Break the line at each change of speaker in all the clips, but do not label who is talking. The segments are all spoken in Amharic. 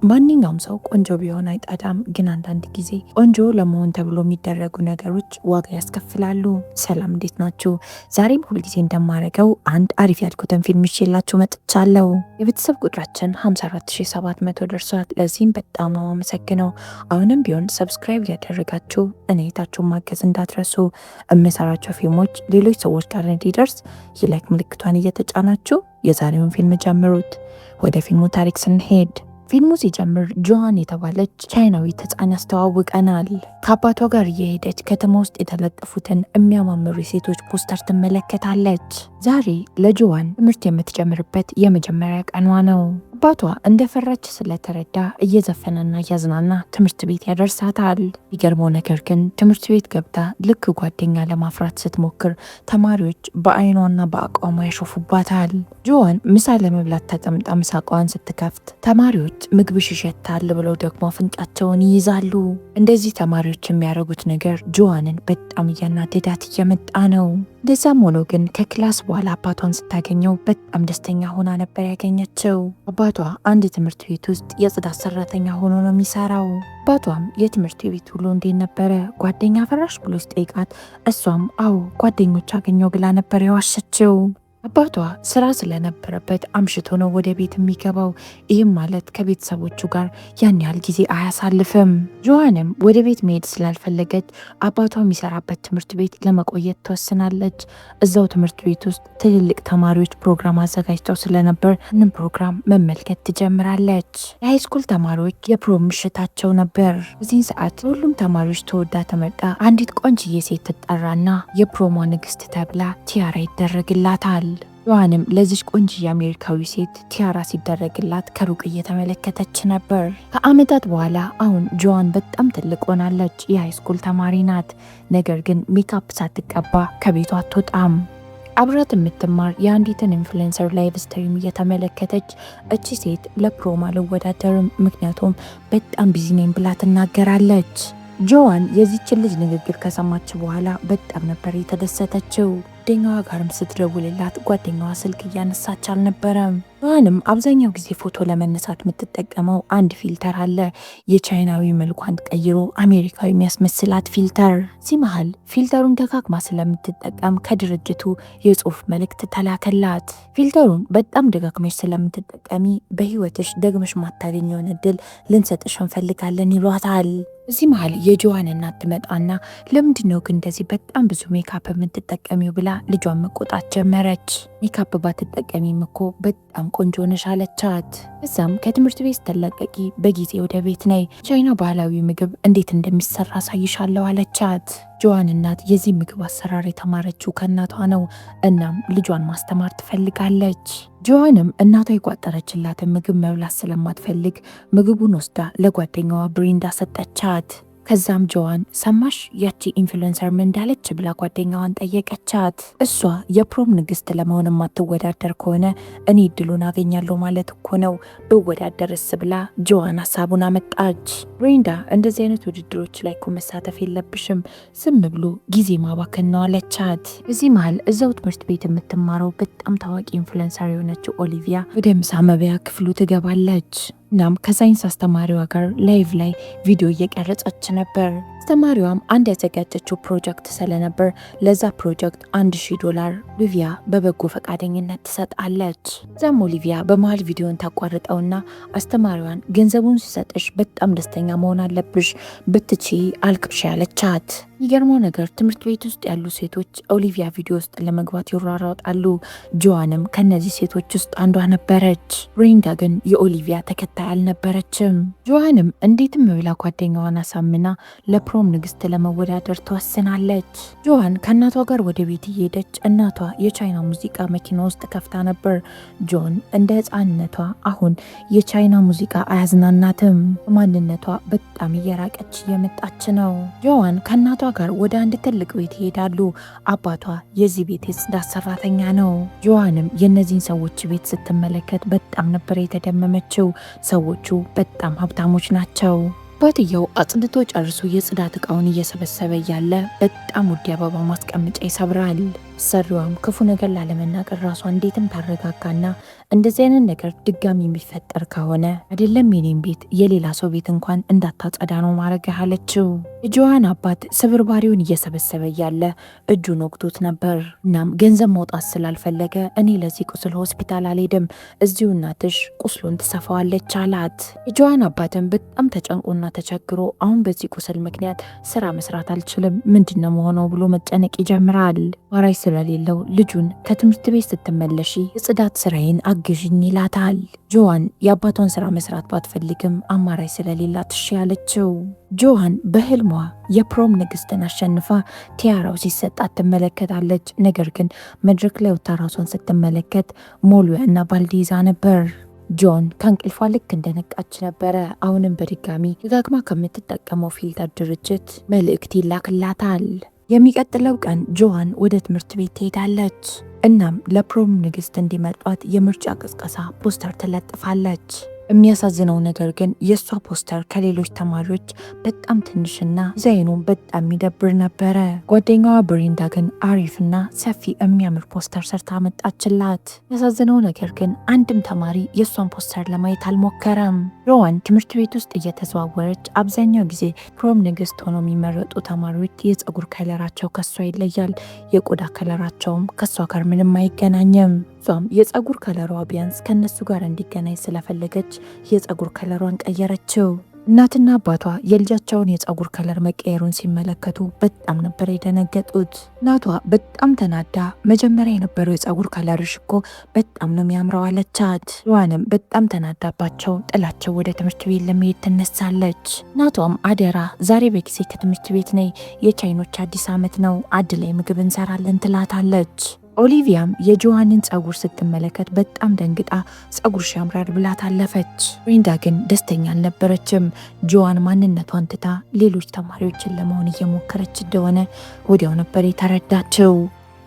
ማንኛውም ሰው ቆንጆ ቢሆን አይጣዳም፣ ግን አንዳንድ ጊዜ ቆንጆ ለመሆን ተብሎ የሚደረጉ ነገሮች ዋጋ ያስከፍላሉ። ሰላም፣ እንዴት ናችሁ? ዛሬም ሁልጊዜ እንደማደርገው አንድ አሪፍ ያልኩትን ፊልም ይዤላችሁ መጥቻለሁ። የቤተሰብ ቁጥራችን 54700 ደርሷል። ለዚህም በጣም ነው አመሰግነው። አሁንም ቢሆን ሰብስክራይብ እያደረጋችሁ እኔ የታችሁን ማገዝ እንዳትረሱ። የምሰራቸው ፊልሞች ሌሎች ሰዎች ጋር እንዲደርስ የላይክ ምልክቷን እየተጫናችሁ የዛሬውን ፊልም ጀምሩት። ወደ ፊልሙ ታሪክ ስንሄድ ፊልሙ ሲጀምር ጆዋን የተባለች ቻይናዊት ሕፃን ያስተዋውቀናል። ከአባቷ ጋር እየሄደች ከተማ ውስጥ የተለጠፉትን የሚያማምሩ የሴቶች ፖስተር ትመለከታለች። ዛሬ ለጆዋን ትምህርት የምትጀምርበት የመጀመሪያ ቀኗ ነው። አባቷ እንደፈራች ስለተረዳ እየዘፈነና እያዝናና ትምህርት ቤት ያደርሳታል። የሚገርመው ነገር ግን ትምህርት ቤት ገብታ ልክ ጓደኛ ለማፍራት ስትሞክር ተማሪዎች በአይኗና በአቋሟ ያሾፉባታል። ጆዋን ምሳ ለመብላት ተቀምጣ ምሳቋን ስትከፍት ተማሪዎች ምግብሽ ይሸታል ብለው ደግሞ አፍንጫቸውን ይይዛሉ። እንደዚህ ተማሪዎች የሚያደርጉት ነገር ጆዋንን በጣም እያናደዳት እየመጣ ነው። እንደዛም ሆኖ ግን ከክላስ በኋላ አባቷን ስታገኘው በጣም ደስተኛ ሆና ነበር ያገኘችው። አባቷ አንድ ትምህርት ቤት ውስጥ የጽዳት ሰራተኛ ሆኖ ነው የሚሰራው። አባቷም የትምህርት ቤት ሁሉ እንዴት ነበረ ጓደኛ ፈራሽ ብሎ ሲጠይቃት እሷም አዎ ጓደኞች አገኘው ብላ ነበር የዋሸችው። አባቷ ስራ ስለነበረበት አምሽቶ ነው ወደ ቤት የሚገባው። ይህም ማለት ከቤተሰቦቹ ጋር ያን ያህል ጊዜ አያሳልፍም። ጆዋንም ወደ ቤት መሄድ ስላልፈለገች አባቷ የሚሰራበት ትምህርት ቤት ለመቆየት ትወስናለች። እዛው ትምህርት ቤት ውስጥ ትልልቅ ተማሪዎች ፕሮግራም አዘጋጅተው ስለነበር ይህንን ፕሮግራም መመልከት ትጀምራለች። የሃይስኩል ተማሪዎች የፕሮም ምሽታቸው ነበር። በዚህን ሰዓት ሁሉም ተማሪዎች ተወዳ ተመርጣ አንዲት ቆንጅዬ ሴት ትጠራና የፕሮሟ ንግስት ተብላ ቲያራ ይደረግላታል። ጆዋንም ለዚች ቆንጆ የአሜሪካዊ ሴት ቲያራ ሲደረግላት ከሩቅ እየተመለከተች ነበር። ከአመታት በኋላ አሁን ጆዋን በጣም ትልቅ ሆናለች። የሃይስኩል ተማሪ ናት። ነገር ግን ሜካፕ ሳትቀባ ከቤቷ አትወጣም። አብራት የምትማር የአንዲትን ኢንፍሉዌንሰር ላይቭ ስትሪም እየተመለከተች እቺ ሴት ለፕሮም አልወዳደርም ምክንያቱም በጣም ቢዚ ነኝ ብላ ትናገራለች። ጆዋን የዚችን ልጅ ንግግር ከሰማች በኋላ በጣም ነበር የተደሰተችው። ጓደኛዋ ጋርም ስትደውልላት ጓደኛዋ ስልክ እያነሳች አልነበረም። ጆዋንም አብዛኛው ጊዜ ፎቶ ለመነሳት የምትጠቀመው አንድ ፊልተር አለ። የቻይናዊ መልኳን ቀይሮ አሜሪካዊ የሚያስመስላት ፊልተር። እዚህ መሀል ፊልተሩን ደጋግማ ስለምትጠቀም ከድርጅቱ የጽሁፍ መልእክት ተላከላት። ፊልተሩን በጣም ደጋግመሽ ስለምትጠቀሚ በህይወትሽ ደግመሽ ማታገኘውን እድል ልንሰጥሽ እንፈልጋለን ይሏታል። እዚህ መሀል የጆዋን እናት ትመጣና ለምንድነው ግን እንደዚህ በጣም ብዙ ሜካፕ የምትጠቀሚው ብላ ልጇን መቆጣት ጀመረች። ሜካፕ ባትጠቀሚም እኮ በጣም ቆንጆ ነሽ አለቻት። እዛም ከትምህርት ቤት ስትለቀቂ በጊዜ ወደ ቤት ነይ፣ ቻይና ባህላዊ ምግብ እንዴት እንደሚሰራ አሳይሻለሁ አለቻት። ጆዋን እናት የዚህ ምግብ አሰራር የተማረችው ከእናቷ ነው። እናም ልጇን ማስተማር ትፈልጋለች። ጆዋንም እናቷ የቋጠረችላትን ምግብ መብላት ስለማትፈልግ ምግቡን ወስዳ ለጓደኛዋ ብሬንዳ ሰጠቻት። ከዛም ጆዋን ሰማሽ ያቺ ኢንፍሉዌንሰር ምን እንዳለች ብላ ጓደኛዋን ጠየቀቻት። እሷ የፕሮም ንግስት ለመሆን የማትወዳደር ከሆነ እኔ እድሉን አገኛለሁ ማለት እኮ ነው፣ ብወዳደርስ ብላ ጆዋን ሀሳቡን አመጣች። ብሬንዳ እንደዚህ አይነት ውድድሮች ላይ እኮ መሳተፍ የለብሽም፣ ዝም ብሎ ጊዜ ማባከን ነው አለቻት። እዚህ መሀል እዛው ትምህርት ቤት የምትማረው በጣም ታዋቂ ኢንፍሉዌንሰር የሆነችው ኦሊቪያ ወደ ምሳ መብያ ክፍሉ ትገባለች። እናም ከሳይንስ አስተማሪዋ ጋር ላይቭ ላይ ቪዲዮ እየቀረጸች ነበር። አስተማሪዋም አንድ ያዘጋጀችው ፕሮጀክት ስለነበር ለዛ ፕሮጀክት $1000 ኦሊቪያ በበጎ ፈቃደኝነት ትሰጣለች። እዛም ኦሊቪያ በመሀል ቪዲዮን ታቋርጠውና አስተማሪዋን ገንዘቡን ሲሰጥሽ በጣም ደስተኛ መሆን አለብሽ፣ ብትቺ አልክብሽ ያለቻት። የሚገርመው ነገር ትምህርት ቤት ውስጥ ያሉ ሴቶች ኦሊቪያ ቪዲዮ ውስጥ ለመግባት ይሯሯጣሉ። ጆዋንም ከነዚህ ሴቶች ውስጥ አንዷ ነበረች። ብሬንዳ ግን የኦሊቪያ ተከታይ አልነበረችም። ጆዋንም እንዴትም ብላ ጓደኛዋን አሳምና ለፕሮም ንግስት ለመወዳደር ትወስናለች። ጆዋን ከእናቷ ጋር ወደ ቤት እየሄደች እናቷ የቻይና ሙዚቃ መኪና ውስጥ ከፍታ ነበር። ጆን እንደ ህፃንነቷ አሁን የቻይና ሙዚቃ አያዝናናትም። ማንነቷ በጣም እየራቀች እየመጣች ነው። ጆዋን ከእናቷ ጋር ወደ አንድ ትልቅ ቤት ይሄዳሉ። አባቷ የዚህ ቤት የጽዳት ሰራተኛ ነው። ጆዋንም የእነዚህን ሰዎች ቤት ስትመለከት በጣም ነበር የተደመመችው። ሰዎቹ በጣም ሀብታሞች ናቸው። አባትየው አጽድቶ ጨርሶ የጽዳት እቃውን እየሰበሰበ እያለ በጣም ውድ አበባ ማስቀመጫ ይሰብራል። ሰሪዋም ክፉ ነገር ላለመናገር ራሷ እንዴትም ታረጋጋና እንደዚህ አይነት ነገር ድጋሚ የሚፈጠር ከሆነ አይደለም የኔም ቤት የሌላ ሰው ቤት እንኳን እንዳታጸዳ ነው ማድረግ አለችው። የጆዋን አባት ስብርባሪውን እየሰበሰበ እያለ እጁን ወቅቶት ነበር። እናም ገንዘብ መውጣት ስላልፈለገ እኔ ለዚህ ቁስል ሆስፒታል አልሄድም፣ እዚሁ እናትሽ ቁስሉን ትሰፋዋለች አላት። የጆዋን አባትም በጣም ተጨንቆና ተቸግሮ አሁን በዚህ ቁስል ምክንያት ስራ መስራት አልችልም፣ ምንድነው መሆነው ብሎ መጨነቅ ይጀምራል። ማራይ ስለሌለው ልጁን ከትምህርት ቤት ስትመለሺ የጽዳት ስራዬን አግዥኝ ይላታል። ጆዋን የአባቷን ስራ መስራት ባትፈልግም አማራጭ ስለሌላት እሺ ያለችው። ጆዋን በህልሟ የፕሮም ንግስትን አሸንፋ ቲያራው ሲሰጣት ትመለከታለች። ነገር ግን መድረክ ላይ ወጥታ ራሷን ስትመለከት ሞሉያ እና ባልዲ ይዛ ነበር። ጆን ከእንቅልፏ ልክ እንደነቃች ነበረ። አሁንም በድጋሚ ደጋግማ ከምትጠቀመው ፊልተር ድርጅት መልእክት ይላክላታል። የሚቀጥለው ቀን ጆዋን ወደ ትምህርት ቤት ትሄዳለች። እናም ለፕሮም ንግስት እንዲመርጧት የምርጫ ቅስቀሳ ፖስተር ትለጥፋለች። የሚያሳዝነው ነገር ግን የእሷ ፖስተር ከሌሎች ተማሪዎች በጣም ትንሽና ዲዛይኑ በጣም የሚደብር ነበረ። ጓደኛዋ ብሬንዳ ግን አሪፍና ሰፊ የሚያምር ፖስተር ሰርታ መጣችላት። ያሳዝነው ነገር ግን አንድም ተማሪ የእሷን ፖስተር ለማየት አልሞከረም። ሮዋን ትምህርት ቤት ውስጥ እየተዘዋወረች አብዛኛው ጊዜ ፕሮም ንግስት ሆነው የሚመረጡ ተማሪዎች የፀጉር ከለራቸው ከሷ ይለያል፣ የቆዳ ከለራቸውም ከሷ ጋር ምንም አይገናኝም። እሷም የፀጉር ከለሯ ቢያንስ ከነሱ ጋር እንዲገናኝ ስለፈለገች የፀጉር ከለሯን ቀየረችው። እናትና አባቷ የልጃቸውን የፀጉር ከለር መቀየሩን ሲመለከቱ በጣም ነበር የደነገጡት። እናቷ በጣም ተናዳ መጀመሪያ የነበረው የፀጉር ከለርሽ እኮ በጣም ነው የሚያምረው አለቻት። ሮዋንም በጣም ተናዳባቸው ጥላቸው ወደ ትምህርት ቤት ለመሄድ ትነሳለች። እናቷም አደራ ዛሬ በጊዜ ከትምህርት ቤት ነይ፣ የቻይኖች አዲስ ዓመት ነው፣ አድ ላይ ምግብ እንሰራለን ትላታለች። ኦሊቪያም የጆዋንን ፀጉር ስትመለከት በጣም ደንግጣ ፀጉርሽ ያምራል ብላት አለፈች። ብሬንዳ ግን ደስተኛ አልነበረችም። ጆዋን ማንነቷን ትታ ሌሎች ተማሪዎችን ለመሆን እየሞከረች እንደሆነ ወዲያው ነበር የተረዳችው።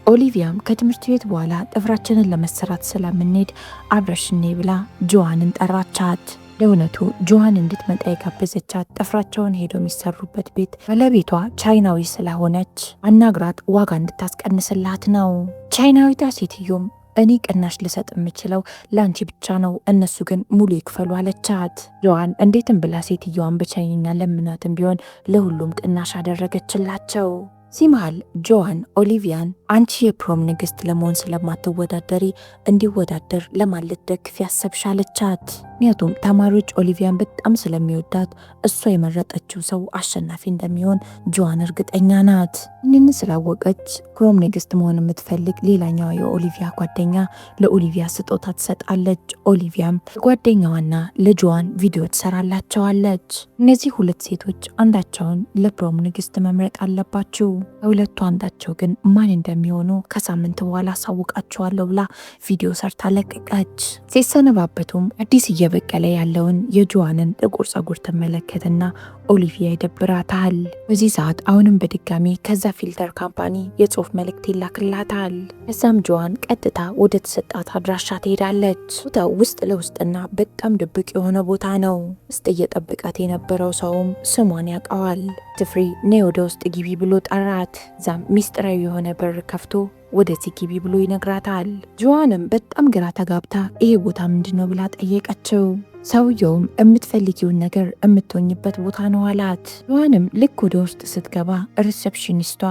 ኦሊቪያም ከትምህርት ቤት በኋላ ጥፍራችንን ለመሰራት ስለምንሄድ አብረሽኔ ብላ ጆዋንን ጠራቻት። ለእውነቱ ጆዋን እንድትመጣ የጋበዘቻት ጥፍራቸውን ሄዶ የሚሰሩበት ቤት ባለቤቷ ቻይናዊ ስለሆነች አናግራት ዋጋ እንድታስቀንስላት ነው። ቻይናዊቷ ሴትዮም እኔ ቅናሽ ልሰጥ የምችለው ለአንቺ ብቻ ነው፣ እነሱ ግን ሙሉ ይክፈሉ አለቻት። ጆዋን እንዴትም ብላ ሴትዮዋን በቻይንኛ ለምናትም ቢሆን ለሁሉም ቅናሽ አደረገችላቸው። እዚህ መሃል ጆዋን ኦሊቪያን አንቺ የፕሮም ንግስት ለመሆን ስለማትወዳደሪ እንዲወዳደር ለማን ልትደግፊ ያሰብሽ አለቻት። ምክንያቱም ተማሪዎች ኦሊቪያን በጣም ስለሚወዳት እሷ የመረጠችው ሰው አሸናፊ እንደሚሆን ጆዋን እርግጠኛ ናት። ይህንን ስላወቀች ፕሮም ንግስት መሆን የምትፈልግ ሌላኛዋ የኦሊቪያ ጓደኛ ለኦሊቪያ ስጦታ ትሰጣለች። ኦሊቪያም ለጓደኛዋና ለጆዋን ቪዲዮ ትሰራላቸዋለች። እነዚህ ሁለት ሴቶች አንዳቸውን ለፕሮም ንግስት መምረጥ አለባችሁ። ከሁለቱ አንዳቸው ግን ማን እንደሚሆኑ ከሳምንት በኋላ አሳውቃቸዋለሁ ብላ ቪዲዮ ሰርታ ለቀቀች። ሲሰነባበቱም አዲስ እየበቀለ ያለውን የጆዋንን ጥቁር ፀጉር ትመለከትና ኦሊቪያ ይደብራታል። በዚህ ሰዓት አሁንም በድጋሚ ከዛ ፊልተር ካምፓኒ የጽሁፍ መልእክት ይላክላታል። ከዛም ጆዋን ቀጥታ ወደ ተሰጣት አድራሻ ትሄዳለች። ቦታው ውስጥ ለውስጥና በጣም ድብቅ የሆነ ቦታ ነው። ውስጥ እየጠበቃት የነበረው ሰውም ስሟን ያውቀዋል። ትፍሪ ነይ ወደ ውስጥ ግቢ ብሎ ጠራት። ዛም ሚስጥራዊ የሆነ በር ከፍቶ ወደዚህ ግቢ ብሎ ይነግራታል። ጆዋንም በጣም ግራ ተጋብታ ይሄ ቦታ ምንድነው ብላ ጠየቀችው። ሰውየውም የምትፈልጊውን ነገር የምትሆኝበት ቦታ ነው አላት። ጆዋንም ልክ ወደ ውስጥ ስትገባ ሪሴፕሽኒስቷ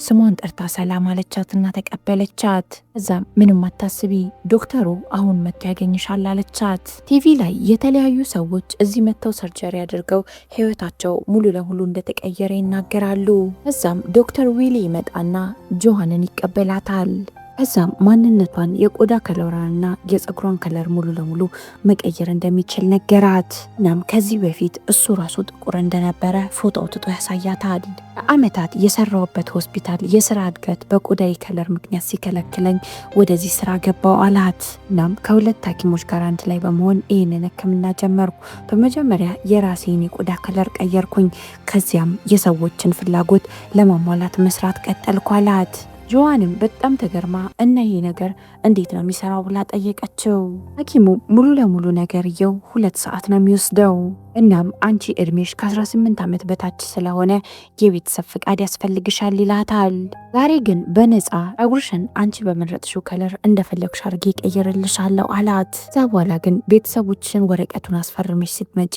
ስሟን ጠርታ ሰላም አለቻትና ተቀበለቻት። እዛም ምንም አታስቢ ዶክተሩ አሁን መጥቶ ያገኝሻል አለቻት። ቲቪ ላይ የተለያዩ ሰዎች እዚህ መጥተው ሰርጀሪ አድርገው ህይወታቸው ሙሉ ለሙሉ እንደተቀየረ ይናገራሉ። እዛም ዶክተር ዊሊ ይመጣና ጆዋንን ይቀበላታል። ከዛም ማንነቷን የቆዳ ከለሯንና የፀጉሯን ከለር ሙሉ ለሙሉ መቀየር እንደሚችል ነገራት። እናም ከዚህ በፊት እሱ ራሱ ጥቁር እንደነበረ ፎቶ አውጥቶ ያሳያታል። ለአመታት የሰራውበት ሆስፒታል የስራ እድገት በቆዳይ ከለር ምክንያት ሲከለክለኝ ወደዚህ ስራ ገባው አላት። እናም ከሁለት ሐኪሞች ጋር አንድ ላይ በመሆን ይህንን ህክምና ጀመርኩ። በመጀመሪያ የራሴን የቆዳ ከለር ቀየርኩኝ። ከዚያም የሰዎችን ፍላጎት ለማሟላት መስራት ቀጠልኩ አላት። ጆዋንም በጣም ተገርማ እና ይሄ ነገር እንዴት ነው የሚሰራው ብላ ጠየቀችው። ሐኪሙ ሙሉ ለሙሉ ነገርየው 2 ሰዓት ነው የሚወስደው። እናም አንቺ እድሜሽ ከ18 ዓመት በታች ስለሆነ የቤተሰብ ፍቃድ ያስፈልግሻል ይላታል። ዛሬ ግን በነፃ ፀጉርሽን አንቺ በመረጥሽው ከለር እንደፈለግሽ አድርጌ ቀይርልሻለሁ አላት። ከዛ በኋላ ግን ቤተሰቦችሽን ወረቀቱን አስፈርመሽ ስትመጪ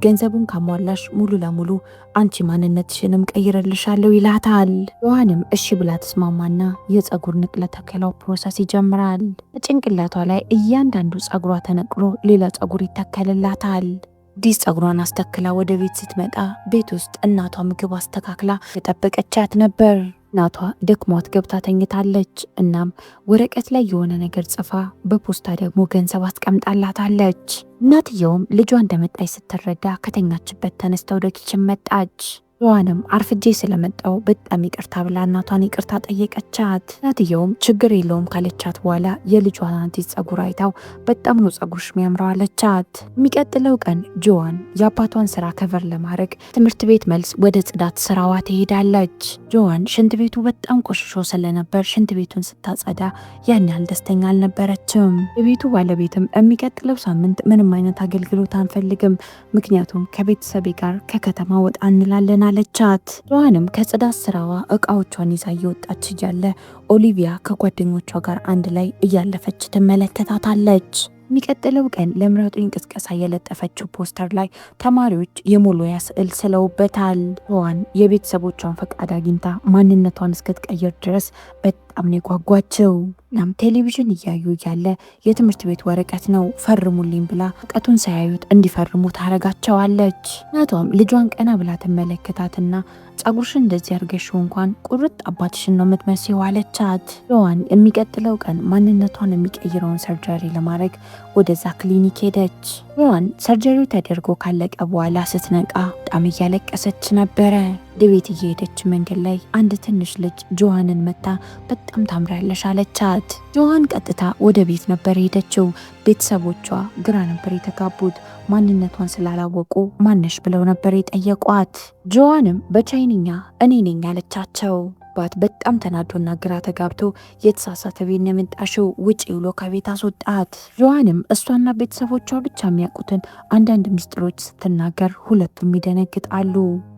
ገንዘቡን ካሟላሽ ሙሉ ለሙሉ አንቺ ማንነትሽንም ቀይርልሻለሁ ይላታል። ጆዋንም እሺ ብላ ተስማማና የፀጉር ንቅለ ተከላው ፕሮሰስ ይጀምራል። በጭንቅላቷ ላይ እያንዳንዱ ፀጉሯ ተነቅሎ ሌላ ፀጉር ይተከልላታል። አዲስ ፀጉሯን አስተክላ ወደ ቤት ስትመጣ ቤት ውስጥ እናቷ ምግብ አስተካክላ የጠበቀቻት ነበር። እናቷ ደክሟት ገብታ ተኝታለች። እናም ወረቀት ላይ የሆነ ነገር ጽፋ በፖስታ ደግሞ ገንዘብ አስቀምጣላታለች። እናትየውም ልጇ እንደመጣች ስትረዳ ከተኛችበት ተነስታ ወደ ኪችን መጣች። ጆዋንም አርፍጄ ስለመጣው በጣም ይቅርታ ብላ እናቷን ይቅርታ ጠየቀቻት። እናትየውም ችግር የለውም ካለቻት በኋላ የልጇን አዲስ ፀጉር አይታው በጣም ነው ፀጉርሽ የሚያምረው አለቻት። የሚቀጥለው ቀን ጆዋን የአባቷን ስራ ከቨር ለማድረግ ትምህርት ቤት መልስ ወደ ጽዳት ስራዋ ትሄዳለች። ጆዋን ሽንት ቤቱ በጣም ቆሽሾ ስለነበር ሽንት ቤቱን ስታጸዳ ያን ያህል ደስተኛ አልነበረችም። የቤቱ ባለቤትም የሚቀጥለው ሳምንት ምንም አይነት አገልግሎት አንፈልግም፣ ምክንያቱም ከቤተሰቤ ጋር ከከተማ ወጣ እንላለን አለቻት። ጆዋንም ከጽዳት ስራዋ እቃዎቿን ይዛ እየወጣች እያለ ኦሊቪያ ከጓደኞቿ ጋር አንድ ላይ እያለፈች ትመለከታታለች። የሚቀጥለው ቀን ለምረጡኝ ቅስቀሳ የለጠፈችው ፖስተር ላይ ተማሪዎች የሞሎያ ስዕል ስለውበታል። ጆዋን የቤተሰቦቿን ፈቃድ አግኝታ ማንነቷን እስክትቀይር ድረስ በጣም ነው የጓጓቸው። እናም ቴሌቪዥን እያዩ እያለ የትምህርት ቤት ወረቀት ነው ፈርሙልኝ ብላ ወረቀቱን ሳያዩት እንዲፈርሙ ታረጋቸዋለች። እናቷም ልጇን ቀና ብላ ትመለከታትና ፀጉርሽን እንደዚህ አድርገሽው እንኳን ቁርጥ አባትሽን ነው የምትመስይው አለቻት። ጆዋን የሚቀጥለው ቀን ማንነቷን የሚቀይረውን ሰርጀሪ ለማድረግ ወደዛ ክሊኒክ ሄደች። ጆዋን ሰርጀሪው ተደርጎ ካለቀ በኋላ ስትነቃ በጣም እያለቀሰች ነበረ። ወደ ቤት እየሄደች መንገድ ላይ አንድ ትንሽ ልጅ ጆዋንን መታ በጣም ታምራለሽ አለቻት። ጆዋን ቀጥታ ወደ ቤት ነበር ሄደችው። ቤተሰቦቿ ግራ ነበር የተጋቡት። ማንነቷን ስላላወቁ ማነሽ ብለው ነበር የጠየቋት። ጆዋንም በቻይንኛ እኔ ነኝ አለቻቸው። ባት በጣም ተናዶና ግራ ተጋብቶ የተሳሳተ ቤት ነው የመጣሽው ውጪ ብሎ ከቤት አስወጣት። ጆዋንም እሷና ቤተሰቦቿ ብቻ የሚያውቁትን አንዳንድ ሚስጥሮች ስትናገር ሁለቱም ይደነግጣሉ።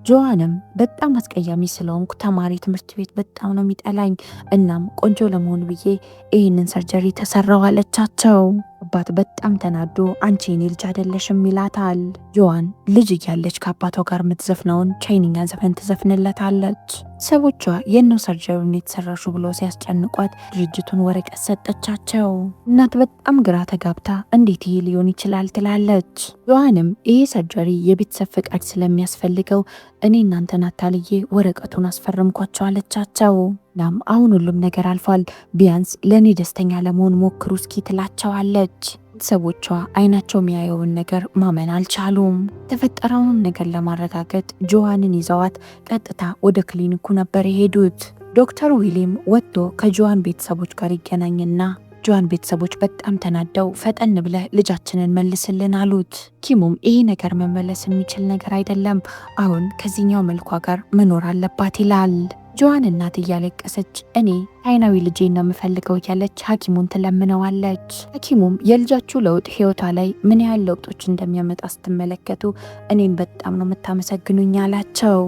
ጆዋንም በጣም አስቀያሚ ስለሆንኩ ተማሪ ትምህርት ቤት በጣም ነው የሚጠላኝ፣ እናም ቆንጆ ለመሆን ብዬ ይህንን ሰርጀሪ ተሰራው አለቻቸው። አባት በጣም ተናዶ አንቺ የኔ ልጅ አይደለሽም ይላታል። ጆዋን ልጅ እያለች ከአባቷ ጋር የምትዘፍነውን ቻይንኛ ዘፈን ትዘፍንለታለች። ሰቦቿ የነው ሰርጀሪውን የተሰራሹ ብሎ ሲያስጨንቋት ድርጅቱን ወረቀት ሰጠቻቸው። እናት በጣም ግራ ተጋብታ እንዴት ይሄ ሊሆን ይችላል ትላለች። ጆዋንም ይሄ ሰርጀሪ የቤተሰብ ፍቃድ ስለሚያስፈልገው እኔ እናንተን አታልዬ ወረቀቱን አስፈረምኳቸው አለቻቸው። እናም አሁን ሁሉም ነገር አልፏል፣ ቢያንስ ለእኔ ደስተኛ ለመሆን ሞክሩ እስኪ ትላቸዋለች። ቤተሰቦቿ አይናቸው የሚያየውን ነገር ማመን አልቻሉም። የተፈጠረውን ነገር ለማረጋገጥ ጆዋንን ይዘዋት ቀጥታ ወደ ክሊኒኩ ነበር የሄዱት። ዶክተር ዊሊም ወጥቶ ከጆዋን ቤተሰቦች ጋር ይገናኝና ጆዋን ቤተሰቦች በጣም ተናደው ፈጠን ብለህ ልጃችንን መልስልን አሉት። ኪሙም ይሄ ነገር መመለስ የሚችል ነገር አይደለም፣ አሁን ከዚህኛው መልኳ ጋር መኖር አለባት ይላል። ጆዋን እናት እያለቀሰች እኔ ቻይናዊ ልጄን ነው የምፈልገው እያለች ሐኪሙን ትለምነዋለች። ሐኪሙም የልጃችሁ ለውጥ ህይወቷ ላይ ምን ያህል ለውጦች እንደሚያመጣ ስትመለከቱ እኔን በጣም ነው የምታመሰግኑኝ አላቸው።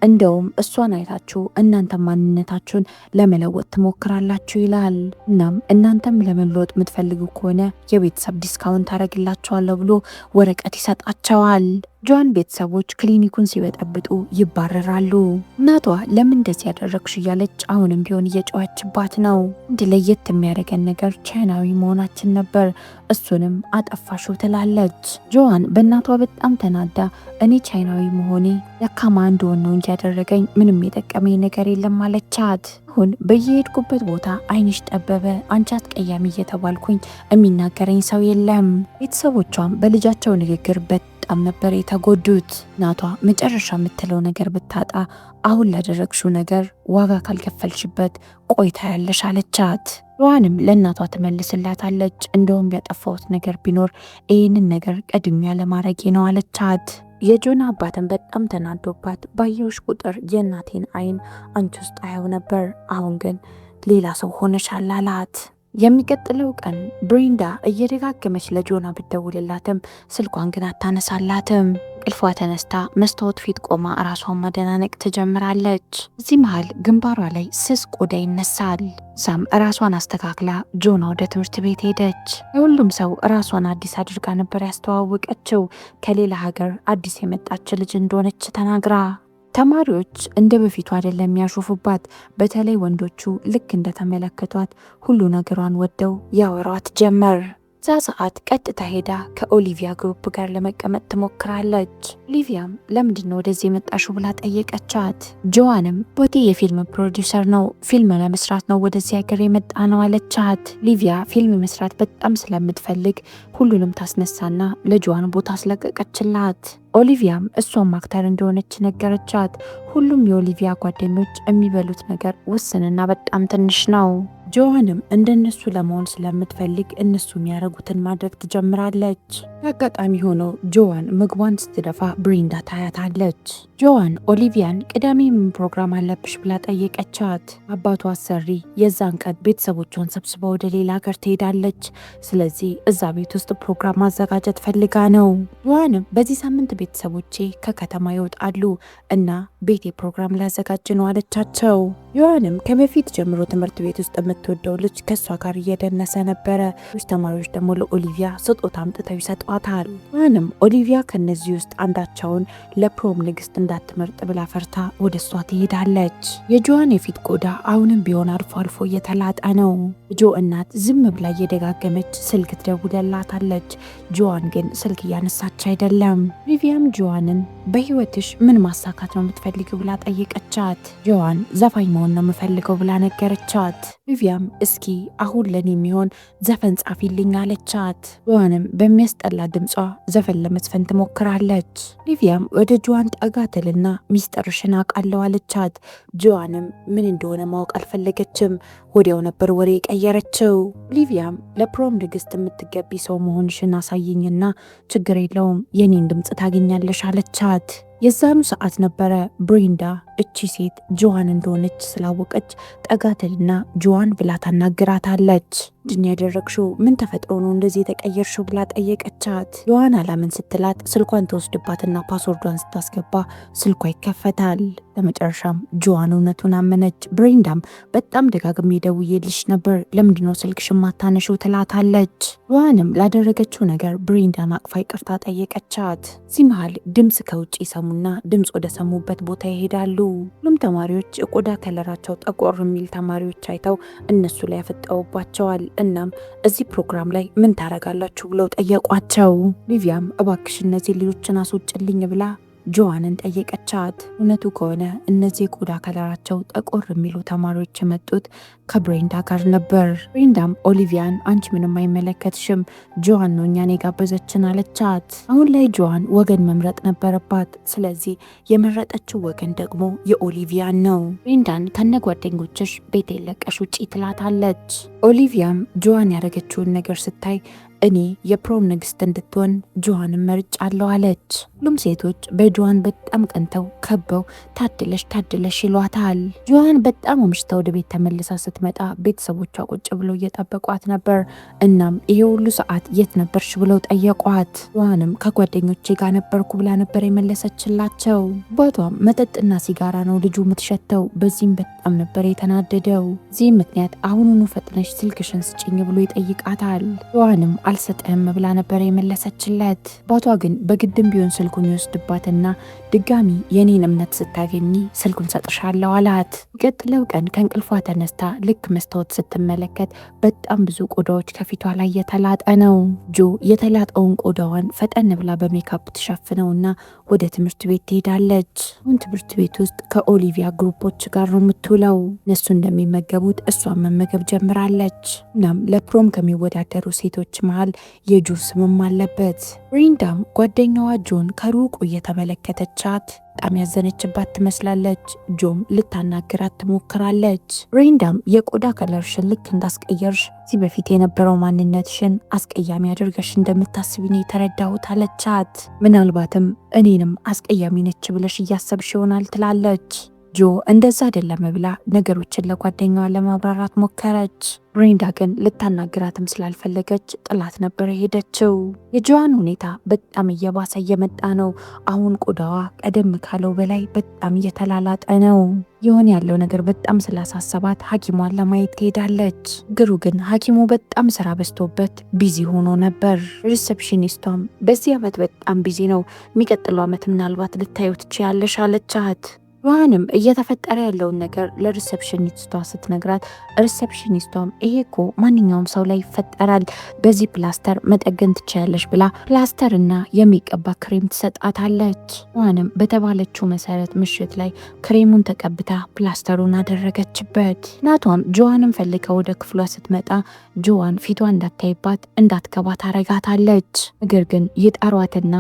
እንደውም እሷን አይታችሁ እናንተ ማንነታችሁን ለመለወጥ ትሞክራላችሁ ይላል። እናም እናንተም ለመለወጥ የምትፈልጉ ከሆነ የቤተሰብ ዲስካውንት አረግላችኋለሁ ብሎ ወረቀት ይሰጣቸዋል። ጆዋን ቤተሰቦች ክሊኒኩን ሲበጠብጡ ይባረራሉ። እናቷ ለምን እንደዚህ ያደረግሽ እያለች አሁንም ቢሆን እየጮኸችባት ነው። እንድ ለየት የሚያደርገን ነገር ቻይናዊ መሆናችን ነበር፣ እሱንም አጠፋሹ ትላለች። ጆዋን በእናቷ በጣም ተናዳ እኔ ቻይናዊ መሆኔ ደካማ እንደሆነ ነው እንጂ ያደረገኝ ምንም የጠቀመኝ ነገር የለም አለቻት። አሁን በየሄድኩበት ቦታ አይንሽ ጠበበ፣ አንቺ አስቀያሚ እየተባልኩኝ የሚናገረኝ ሰው የለም። ቤተሰቦቿም በልጃቸው ንግግር በጣም ነበር የተጎዱት። እናቷ መጨረሻ የምትለው ነገር ብታጣ አሁን ላደረግሽው ነገር ዋጋ ካልከፈልሽበት ቆይታ ያለሽ አለቻት። ጆዋንም ለእናቷ ትመልስላታለች። እንደውም ያጠፋሁት ነገር ቢኖር ይህንን ነገር ቀድሚያ ለማድረጌ ነው አለቻት። የጆን አባትን በጣም ተናዶባት ባየውሽ ቁጥር የእናቴን አይን አንቺ ውስጥ አየው ነበር፣ አሁን ግን ሌላ ሰው ሆነሻል አላት። የሚቀጥለው ቀን ብሬንዳ እየደጋገመች ለጆና ብትደውልላትም ስልኳን ግን አታነሳላትም። ቅልፏ ተነስታ መስታወት ፊት ቆማ ራሷን ማደናነቅ ትጀምራለች። እዚህ መሃል ግንባሯ ላይ ስስ ቆዳ ይነሳል። ሳም ራሷን አስተካክላ ጆና ወደ ትምህርት ቤት ሄደች። ለሁሉም ሰው ራሷን አዲስ አድርጋ ነበር ያስተዋወቀችው፣ ከሌላ ሀገር አዲስ የመጣች ልጅ እንደሆነች ተናግራ። ተማሪዎች እንደ በፊቱ አይደለም ያሾፉባት። በተለይ ወንዶቹ ልክ እንደተመለከቷት ሁሉ ነገሯን ወደው ያወሯት ጀመር። ዛ ሰዓት ቀጥታ ሄዳ ከኦሊቪያ ግሩፕ ጋር ለመቀመጥ ትሞክራለች። ኦሊቪያም ለምንድነው ወደዚህ የመጣሽው ብላ ጠየቀቻት። ጆዋንም ቦቴ የፊልም ፕሮዲውሰር ነው፣ ፊልም ለመስራት ነው ወደዚህ ሀገር የመጣ ነው አለቻት። ሊቪያ ፊልም መስራት በጣም ስለምትፈልግ ሁሉንም ታስነሳና ለጆዋን ቦታ አስለቀቀችላት። ኦሊቪያም እሷም አክተር እንደሆነች ነገረቻት። ሁሉም የኦሊቪያ ጓደኞች የሚበሉት ነገር ውስንና በጣም ትንሽ ነው። ጆዋንም እንደነሱ ለመሆን ስለምትፈልግ እነሱ የሚያደርጉትን ማድረግ ትጀምራለች። አጋጣሚ ሆኖ ጆዋን ምግቧን ስትደፋ ብሬንዳ ታያታለች። ጆዋን ኦሊቪያን ቅዳሜ ምን ፕሮግራም አለብሽ ብላ ጠየቀቻት። አባቷ አሰሪ የዛን ቀን ቤተሰቦቿን ሰብስባ ወደ ሌላ ሀገር ትሄዳለች። ስለዚህ እዛ ቤት ውስጥ ፕሮግራም ማዘጋጀት ፈልጋ ነው። ጆዋንም በዚህ ሳምንት ቤተሰቦቼ ከከተማ ይወጣሉ እና ቤቴ ፕሮግራም ላዘጋጅ ነው አለቻቸው። ጆዋንም ከበፊት ጀምሮ ትምህርት ቤት ውስጥ የምትወደው ልጅ ከእሷ ጋር እየደነሰ ነበረ። ተማሪዎች ደግሞ ለኦሊቪያ ስጦታ አምጥተው ይሰጧታል። ጆዋንም ኦሊቪያ ከነዚህ ውስጥ አንዳቸውን ለፕሮም ንግስት እንዳትመርጥ ብላ ፈርታ ወደ እሷ ትሄዳለች። የጆዋን የፊት ቆዳ አሁንም ቢሆን አልፎ አልፎ እየተላጠ ነው። ጆ እናት ዝም ብላ እየደጋገመች ስልክ ትደውልላታለች። ጆዋን ግን ስልክ እያነሳች አይደለም። ሊቪያም ጆዋንን በህይወትሽ ምን ማሳካት ነው የምትፈልጊው ብላ ጠየቀቻት። ጆዋን ዘፋኝ መሆን ነው የምፈልገው ብላ ነገረቻት። ሊቪያም እስኪ አሁን ለኔ የሚሆን ዘፈን ጻፊልኝ አለቻት። ጆዋንም በሚያስጠላ ድምጿ ዘፈን ለመዝፈን ትሞክራለች። ሊቪያም ወደ ጆዋን ጠጋ ትልና ሚስጥርሽን አውቃለሁ አለቻት። ጆዋንም ምን እንደሆነ ማወቅ አልፈለገችም። ወዲያው ነበር ወሬ የቀየረችው። ሊቪያም ለፕሮም ንግስት የምትገቢ ሰው መሆንሽን አሳይኝና ችግር የለውም የኔን ድምፅ ታገኛለሽ አለቻት። የዛኑ ሰዓት ነበረ ብሬንዳ እቺ ሴት ጆዋን እንደሆነች ስላወቀች ጠጋትልና ጆዋን ብላ ታናግራታለች። ምንድን ያደረግሽው? ምን ተፈጥሮ ነው እንደዚህ የተቀየርሽው ብላ ጠየቀቻት። ጆዋን አላምን ስትላት ስልኳን ተወስድባትና ፓስወርዷን ስታስገባ ስልኳ ይከፈታል። በመጨረሻም ጆዋን እውነቱን አመነች። ብሬንዳም በጣም ደጋግሜ ደውዬልሽ ነበር፣ ለምንድነው ስልክሽን ማታነሺው ትላታለች። ጆዋንም ላደረገችው ነገር ብሬንዳን አቅፋ ይቅርታ ጠየቀቻት። እዚህ መሃል ድምፅ ከውጭ ይሰሙና ድምፅ ወደ ሰሙበት ቦታ ይሄዳሉ። ሁሉም ተማሪዎች የቆዳ ከለራቸው ጠቆር የሚል ተማሪዎች አይተው እነሱ ላይ ያፈጠውባቸዋል። እናም እዚህ ፕሮግራም ላይ ምን ታረጋላችሁ ብለው ጠየቋቸው። ሊቪያም እባክሽ እነዚህ ልጆችን አስወጭልኝ ብላ ጆዋንን ጠየቀቻት። እውነቱ ከሆነ እነዚህ የቆዳ ከለራቸው ጠቆር የሚሉ ተማሪዎች የመጡት ከብሬንዳ ጋር ነበር። ብሬንዳም ኦሊቪያን አንቺ ምንም አይመለከትሽም፣ ጆዋን ነው እኛን የጋበዘችን አለቻት። አሁን ላይ ጆዋን ወገን መምረጥ ነበረባት። ስለዚህ የመረጠችው ወገን ደግሞ የኦሊቪያን ነው። ብሬንዳን ከነ ጓደኞችሽ ቤት የለቀሽ ውጪ ትላታለች። ኦሊቪያም ጆዋን ያደረገችውን ነገር ስታይ እኔ የፕሮም ንግስት እንድትሆን ጆዋንን መርጫለሁ አለች። ሁሉም ሴቶች በጆዋን በጣም ቀንተው ከበው ታድለሽ ይሏታል። ጆዋን በጣም አምሽታ ወደ ቤት ተመልሳ ስትመጣ ቤተሰቦቿ ቁጭ ብለው እየጠበቋት ነበር። እናም ይሄ ሁሉ ሰዓት የት ነበርሽ ብለው ጠየቋት። ጆዋንም ከጓደኞቼ ጋር ነበርኩ ብላ ነበር የመለሰችላቸው። አባቷም መጠጥና ሲጋራ ነው ልጁ የምትሸተው፣ በዚህም በጣም ነበር የተናደደው። እዚህም ምክንያት አሁኑኑ ፈጥነሽ ስልክሽን ስጭኝ ብሎ ይጠይቃታል። ጆዋንም አልሰጥህም ብላ ነበር የመለሰችለት። አባቷ ግን በግድም ቢሆን ስልኩን ይወስድባትና ድጋሚ የኔን እምነት ስታገኚ ስልኩን ሰጥሻለሁ አላት። ቀጥለው ቀን ከእንቅልፏ ተነስታ ልክ መስታወት ስትመለከት በጣም ብዙ ቆዳዎች ከፊቷ ላይ የተላጠ ነው። ጆ የተላጠውን ቆዳዋን ፈጠን ብላ በሜካፕ ትሸፍነውና ወደ ትምህርት ቤት ትሄዳለች። አሁን ትምህርት ቤት ውስጥ ከኦሊቪያ ግሩፖች ጋር ነው የምትውለው። እነሱ እንደሚመገቡት እሷን መመገብ ጀምራለች። እናም ለፕሮም ከሚወዳደሩ ሴቶች መሃል የጆ ስምም አለበት። ብሬንዳም ጓደኛዋ ጆን ከሩቁ እየተመለከተቻት በጣም ያዘነችባት ትመስላለች። ጆም ልታናግራት ትሞክራለች። ብሬንዳም የቆዳ ከለርሽን ልክ እንዳስቀየርሽ እዚህ በፊት የነበረው ማንነትሽን አስቀያሚ አድርገሽ እንደምታስቢ ነው የተረዳሁት አለቻት። ምናልባትም እኔንም አስቀያሚ ነች ብለሽ እያሰብሽ ይሆናል ትላለች። ጆ እንደዛ አይደለም ብላ ነገሮችን ለጓደኛዋ ለማብራራት ሞከረች። ብሬንዳ ግን ልታናግራትም ስላልፈለገች ጥላት ነበር የሄደችው። የጆዋን ሁኔታ በጣም እየባሰ እየመጣ ነው። አሁን ቆዳዋ ቀደም ካለው በላይ በጣም እየተላላጠ ነው። የሆነ ያለው ነገር በጣም ስላሳሰባት ሐኪሟን ለማየት ትሄዳለች። ግሩ ግን ሐኪሙ በጣም ስራ በዝቶበት ቢዚ ሆኖ ነበር። ሪሴፕሽኒስቷም በዚህ ዓመት በጣም ቢዚ ነው፣ የሚቀጥለው ዓመት ምናልባት ልታዩ ትችያለሽ አለቻት። ጆዋንም እየተፈጠረ ያለውን ነገር ለሪሴፕሽኒስቷ ስትነግራት ሪሴፕሽኒስቷም ይሄ እኮ ማንኛውም ሰው ላይ ይፈጠራል፣ በዚህ ፕላስተር መጠገን ትችያለሽ ብላ ፕላስተርና የሚቀባ ክሬም ትሰጣታለች። ጆዋንም በተባለችው መሰረት ምሽት ላይ ክሬሙን ተቀብታ ፕላስተሩን አደረገችበት። እናቷም ጆዋንም ፈልጋ ወደ ክፍሏ ስትመጣ ጆዋን ፊቷ እንዳታይባት እንዳትገባ ታረጋታለች። ነገር ግን ይጠሯትና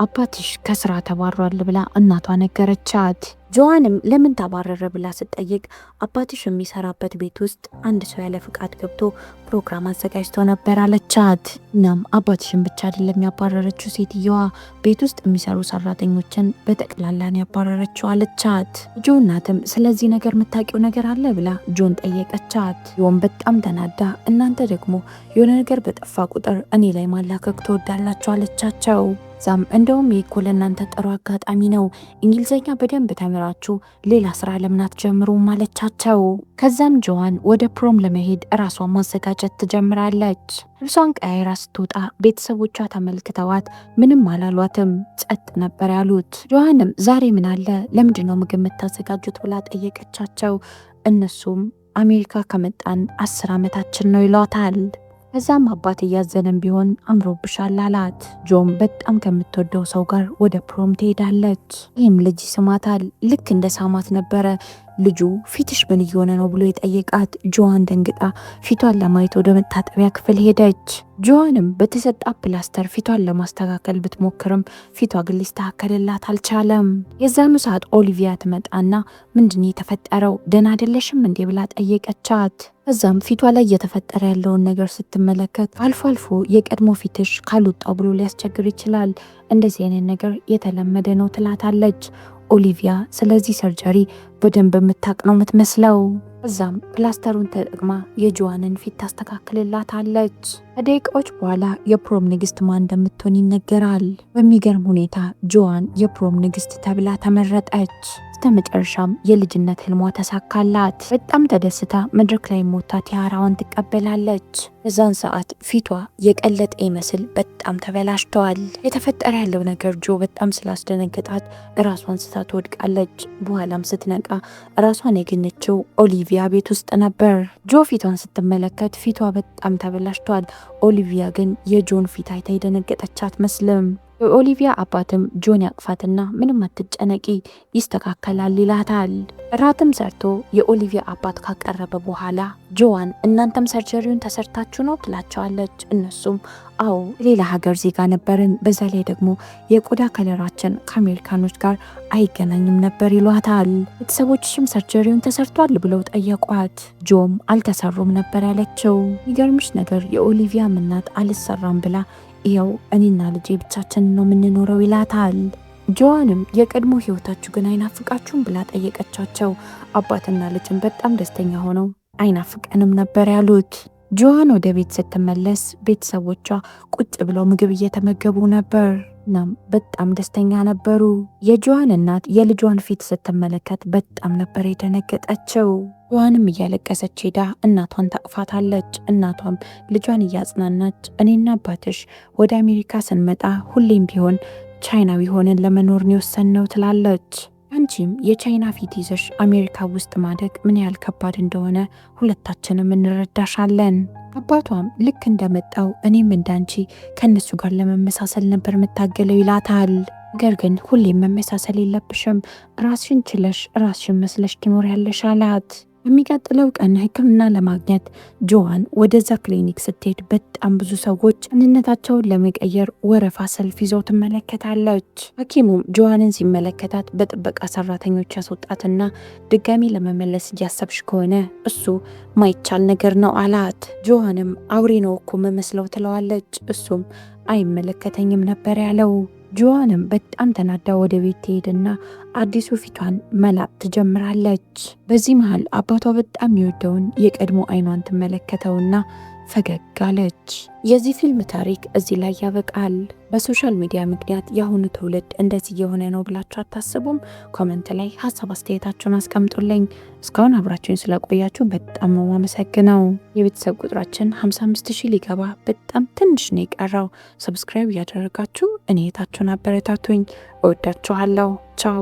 አባትሽ ከስራ ተባሯል ብላ እናቷ ነገረቻት። ጆዋንም ለምን ተባረረ ብላ ስትጠይቅ አባትሽ የሚሰራበት ቤት ውስጥ አንድ ሰው ያለ ፍቃድ ገብቶ ፕሮግራም አዘጋጅቶ ነበር አለቻት። እናም አባትሽን ብቻ አይደለም ያባረረችው ሴትየዋ ቤት ውስጥ የሚሰሩ ሰራተኞችን በጠቅላላን ያባረረችው አለቻት። ጆ እናትም ስለዚህ ነገር የምታውቂው ነገር አለ ብላ ጆን ጠየቀቻት። ጆን በጣም ተናዳ እናንተ ደግሞ የሆነ ነገር በጠፋ ቁጥር እኔ ላይ ማላከክ ትወዳላችሁ አለቻቸው። ዛም እንደውም ይኮ ለእናንተ ጥሩ አጋጣሚ ነው፣ እንግሊዘኛ በደንብ ተምራችሁ ሌላ ስራ ለምናት ጀምሩ ማለቻቸው። ከዛም ጆዋን ወደ ፕሮም ለመሄድ ራሷን ማዘጋጀት ትጀምራለች። ልብሷን ቀያይራ ስትወጣ ቤተሰቦቿ ተመልክተዋት ምንም አላሏትም፣ ጸጥ ነበር ያሉት። ጆዋንም ዛሬ ምን አለ ለምንድን ነው ምግብ የምታዘጋጁት ብላ ጠየቀቻቸው። እነሱም አሜሪካ ከመጣን 10 ዓመታችን ነው ይሏታል። ከዛም አባት እያዘነም ቢሆን አምሮብሻል አላት። ጆም በጣም ከምትወደው ሰው ጋር ወደ ፕሮም ትሄዳለች። ይህም ልጅ ይስማታል። ልክ እንደ ሳማት ነበረ ልጁ ፊትሽ ምን እየሆነ ነው ብሎ የጠየቃት። ጆዋን ደንግጣ ፊቷን ለማየት ወደ መታጠቢያ ክፍል ሄደች። ጆዋንም በተሰጣ ፕላስተር ፊቷን ለማስተካከል ብትሞክርም ፊቷ ግን ሊስተካከልላት አልቻለም። የዛኑ ሰዓት ኦሊቪያ ትመጣና ምንድን የተፈጠረው ደህና አይደለሽም እንዴ ብላ ጠየቀቻት። እዛም ፊቷ ላይ እየተፈጠረ ያለውን ነገር ስትመለከት አልፎ አልፎ የቀድሞ ፊትሽ ካልወጣው ብሎ ሊያስቸግር ይችላል፣ እንደዚህ አይነት ነገር የተለመደ ነው ትላታለች። ኦሊቪያ ስለዚህ ሰርጀሪ በደንብ የምታውቅ ነው የምትመስለው። እዛም ፕላስተሩን ተጠቅማ የጆዋንን ፊት ታስተካክልላታለች። ከደቂቃዎች በኋላ የፕሮም ንግስት ማን እንደምትሆን ይነገራል። በሚገርም ሁኔታ ጆዋን የፕሮም ንግስት ተብላ ተመረጠች። በስተመጨረሻም የልጅነት ህልሟ ተሳካላት። በጣም ተደስታ መድረክ ላይ ሞታ ቲያራዋን ትቀበላለች። በዛን ሰዓት ፊቷ የቀለጠ ይመስል በጣም ተበላሽተዋል። የተፈጠረ ያለው ነገር ጆ በጣም ስላስደነገጣት ራሷን ስታ ትወድቃለች። በኋላም ስትነቃ ራሷን ያገኘችው ኦሊቪያ ቤት ውስጥ ነበር። ጆ ፊቷን ስትመለከት ፊቷ በጣም ተበላሽተዋል። ኦሊቪያ ግን የጆን ፊት አይታ የደነገጠች አትመስልም። የኦሊቪያ አባትም ጆን ያቅፋትና ምንም አትጨነቂ ይስተካከላል ይላታል። እራትም ሰርቶ የኦሊቪያ አባት ካቀረበ በኋላ ጆዋን እናንተም ሰርጀሪውን ተሰርታችሁ ነው ትላቸዋለች። እነሱም አዎ ሌላ ሀገር ዜጋ ነበርን፣ በዛ ላይ ደግሞ የቆዳ ከለራችን ከአሜሪካኖች ጋር አይገናኝም ነበር ይሏታል። ቤተሰቦችሽም ሰርጀሪውን ተሰርቷል ብለው ጠየቋት። ጆም አልተሰሩም ነበር ያለችው። የሚገርምሽ ነገር የኦሊቪያ እናት አልሰራም ብላ ይኸው እኔና ልጄ ብቻችንን ነው የምንኖረው ይላታል። ጆዋንም የቀድሞ ህይወታችሁ ግን አይናፍቃችሁም ብላ ጠየቀቻቸው። አባትና ልጅን በጣም ደስተኛ ሆነው አይናፍቀንም ነበር ያሉት። ጆዋን ወደ ቤት ስትመለስ ቤተሰቦቿ ቁጭ ብለው ምግብ እየተመገቡ ነበር። እናም በጣም ደስተኛ ነበሩ። የጆዋን እናት የልጇን ፊት ስትመለከት በጣም ነበር የደነገጠችው። ጆዋንም እያለቀሰች ሄዳ እናቷን ታቅፋታለች። እናቷም ልጇን እያጽናናች እኔና አባትሽ ወደ አሜሪካ ስንመጣ ሁሌም ቢሆን ቻይናዊ ሆነን ለመኖር ነው የወሰንነው ትላለች። አንቺም የቻይና ፊት ይዘሽ አሜሪካ ውስጥ ማደግ ምን ያህል ከባድ እንደሆነ ሁለታችንም እንረዳሻለን። አባቷም ልክ እንደመጣው እኔም እንዳንቺ ከነሱ ጋር ለመመሳሰል ነበር የምታገለው ይላታል። ነገር ግን ሁሌም መመሳሰል የለብሽም፣ ራስሽን ችለሽ ራስሽን መስለሽ ትኖሪያለሽ አላት። የሚቀጥለው ቀን ሕክምና ለማግኘት ጆዋን ወደዛ ክሊኒክ ስትሄድ በጣም ብዙ ሰዎች ማንነታቸውን ለመቀየር ወረፋ ሰልፍ ይዘው ትመለከታለች። ሐኪሙም ጆዋንን ሲመለከታት በጥበቃ ሰራተኞች ያስወጣትና ድጋሚ ለመመለስ እያሰብሽ ከሆነ እሱ ማይቻል ነገር ነው አላት። ጆዋንም አውሬ ነው እኮ መመስለው ትለዋለች። እሱም አይመለከተኝም ነበር ያለው። ጆዋንም በጣም ተናዳ ወደ ቤት ትሄድና አዲሱ ፊቷን መላጥ ትጀምራለች። በዚህ መሃል አባቷ በጣም የወደውን የቀድሞ አይኗን ትመለከተውና ፈገግ አለች። የዚህ ፊልም ታሪክ እዚህ ላይ ያበቃል። በሶሻል ሚዲያ ምክንያት የአሁኑ ትውልድ እንደዚህ የሆነ ነው ብላችሁ አታስቡም? ኮመንት ላይ ሀሳብ አስተያየታችሁን አስቀምጡልኝ። እስካሁን አብራችሁን ስለቆያችሁ በጣም ነው ማመሰግነው። የቤተሰብ ቁጥራችን 55,000 ሊገባ በጣም ትንሽ ነው የቀረው። ሰብስክራይብ እያደረጋችሁ እኔ የታችሁን አበረታቱኝ። እወዳችኋለሁ። ቻው